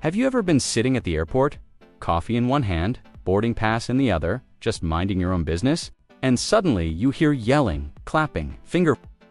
Have you ever been sitting at the airport, coffee in one hand, boarding pass in the other, just minding your own business? And suddenly you hear yelling, clapping,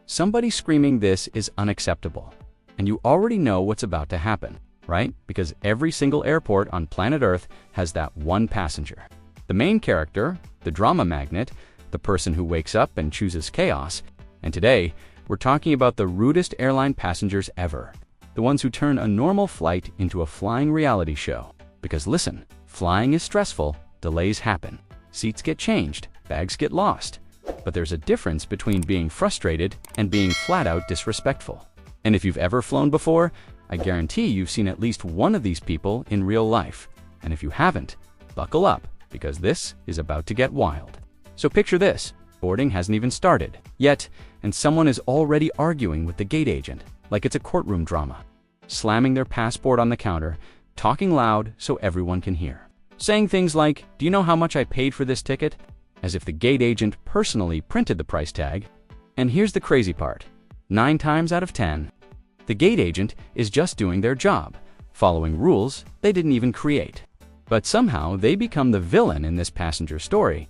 somebody screaming, "This is unacceptable." And you already know what's about to happen, right? Because every single airport on planet Earth has that one passenger. The main character, the drama magnet, the person who wakes up and chooses chaos. And today, we're talking about the rudest airline passengers ever. The ones who turn a normal flight into a flying reality show. Because listen, flying is stressful, delays happen, seats get changed, bags get lost. But there's a difference between being frustrated and being flat out disrespectful. And if you've ever flown before, I guarantee you've seen at least one of these people in real life. And if you haven't, buckle up, because this is about to get wild. So picture this, boarding hasn't even started yet, and someone is already arguing with the gate agent, like it's a courtroom drama, slamming their passport on the counter, talking loud so everyone can hear, saying things like, "Do you know how much I paid for this ticket?" As if the gate agent personally printed the price tag. And here's the crazy part. 9 times out of 10, the gate agent is just doing their job, following rules they didn't even create. But somehow they become the villain in this passenger story.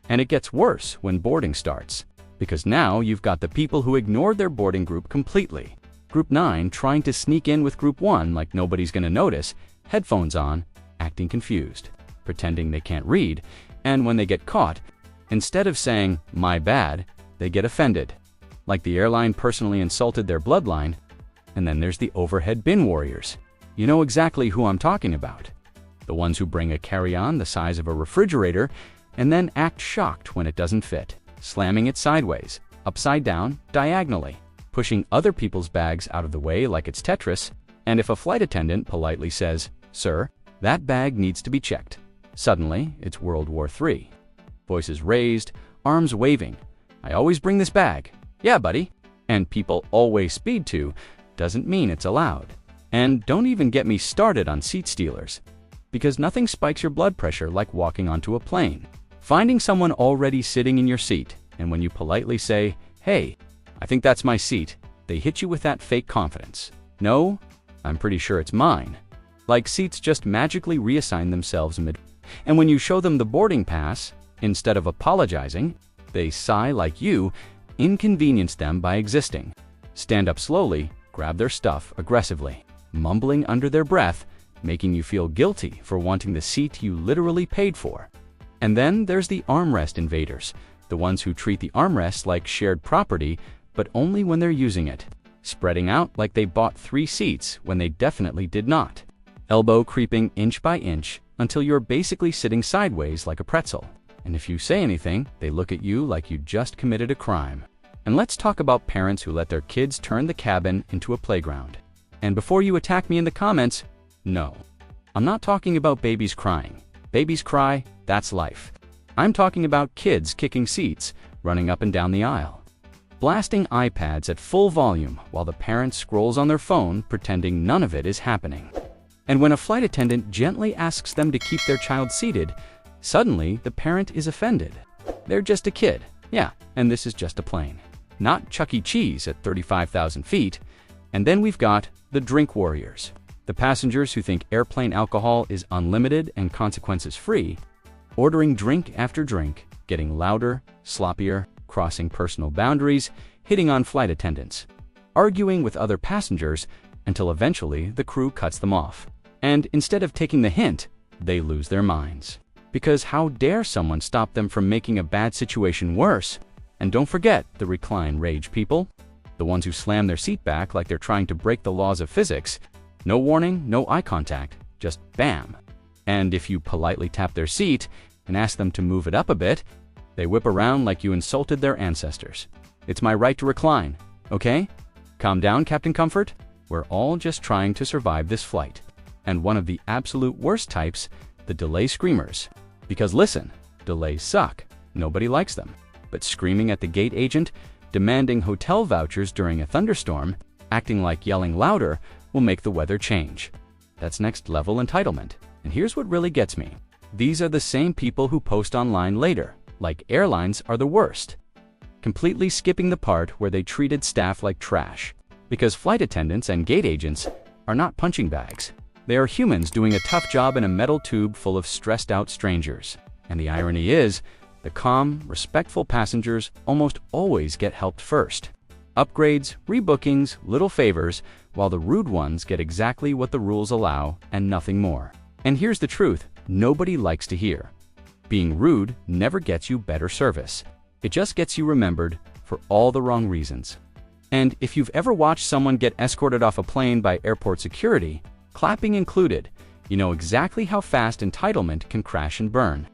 And it gets worse when boarding starts, because now you've got the people who ignored their boarding group completely. Group 9 trying to sneak in with Group 1 like nobody's gonna notice, headphones on, acting confused, pretending they can't read, and when they get caught, instead of saying, "My bad," they get offended, like the airline personally insulted their bloodline. And then there's the overhead bin warriors. You know exactly who I'm talking about. The ones who bring a carry-on the size of a refrigerator and then act shocked when it doesn't fit, slamming it sideways, upside down, diagonally, pushing other people's bags out of the way like it's Tetris. And if a flight attendant politely says, "Sir, that bag needs to be checked," suddenly it's World War III. Voices raised, arms waving. "I always bring this bag." "Yeah, buddy." And people always speed to doesn't mean it's allowed. And don't even get me started on seat stealers, because nothing spikes your blood pressure like walking onto a plane, finding someone already sitting in your seat, and when you politely say, "Hey, I think that's my seat," they hit you with that fake confidence. "No, I'm pretty sure it's mine." Like seats just magically reassign themselves mid. And when you show them the boarding pass, instead of apologizing, they sigh like you inconvenienced them by existing, stand up slowly, grab their stuff aggressively, mumbling under their breath, making you feel guilty for wanting the seat you literally paid for. And then there's the armrest invaders, the ones who treat the armrest like shared property, but only when they're using it, spreading out like they bought 3 seats when they definitely did not, elbow creeping inch by inch until you're basically sitting sideways like a pretzel. And if you say anything, they look at you like you just committed a crime. And let's talk about parents who let their kids turn the cabin into a playground. And before you attack me in the comments, no, I'm not talking about babies crying. Babies cry, that's life. I'm talking about kids kicking seats, running up and down the aisle, blasting iPads at full volume while the parent scrolls on their phone pretending none of it is happening. And when a flight attendant gently asks them to keep their child seated, suddenly the parent is offended. They're just a kid. Yeah, and this is just a plane, not Chuck E. Cheese at 35,000 feet. And then we've got the drink warriors, the passengers who think airplane alcohol is unlimited and consequences-free, ordering drink after drink, getting louder, sloppier, crossing personal boundaries, hitting on flight attendants, arguing with other passengers until eventually the crew cuts them off. And instead of taking the hint, they lose their minds. Because how dare someone stop them from making a bad situation worse? And don't forget the recline rage people, the ones who slam their seat back like they're trying to break the laws of physics. No warning, no eye contact, just bam. And if you politely tap their seat and ask them to move it up a bit, they whip around like you insulted their ancestors. It's my right to recline, okay? Calm down, Captain Comfort. We're all just trying to survive this flight. And one of the absolute worst types, the delay screamers. Because listen, delays suck. Nobody likes them. But screaming at the gate agent, demanding hotel vouchers during a thunderstorm, acting like yelling louder will make the weather change. That's next level entitlement. And here's what really gets me. These are the same people who post online later, like airlines are the worst, completely skipping the part where they treated staff like trash. Because flight attendants and gate agents are not punching bags. They are humans doing a tough job in a metal tube full of stressed-out strangers. And the irony is, the calm, respectful passengers almost always get helped first. Upgrades, rebookings, little favors, while the rude ones get exactly what the rules allow and nothing more. And here's the truth nobody likes to hear. Being rude never gets you better service. It just gets you remembered for all the wrong reasons. And if you've ever watched someone get escorted off a plane by airport security, clapping included, you know exactly how fast entitlement can crash and burn.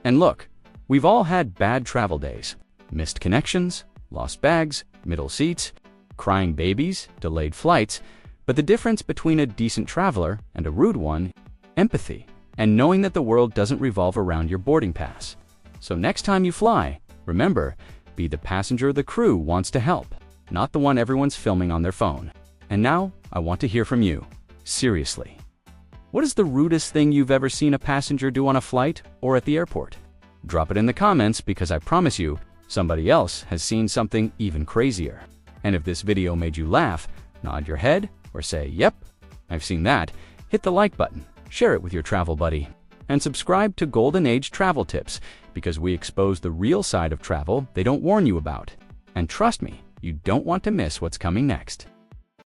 And look, we've all had bad travel days. Missed connections, lost bags, middle seats, crying babies, delayed flights. But the difference between a decent traveler and a rude one, empathy, and knowing that the world doesn't revolve around your boarding pass. So next time you fly, remember, be the passenger the crew wants to help, not the one everyone's filming on their phone. And now, I want to hear from you. Seriously. What is the rudest thing you've ever seen a passenger do on a flight or at the airport? Drop it in the comments because I promise you, somebody else has seen something even crazier. And if this video made you laugh, nod your head or say, yep, I've seen that, hit the like button, share it with your travel buddy, and subscribe to Golden Age Travel Tips because we expose the real side of travel they don't warn you about. And trust me, you don't want to miss what's coming next.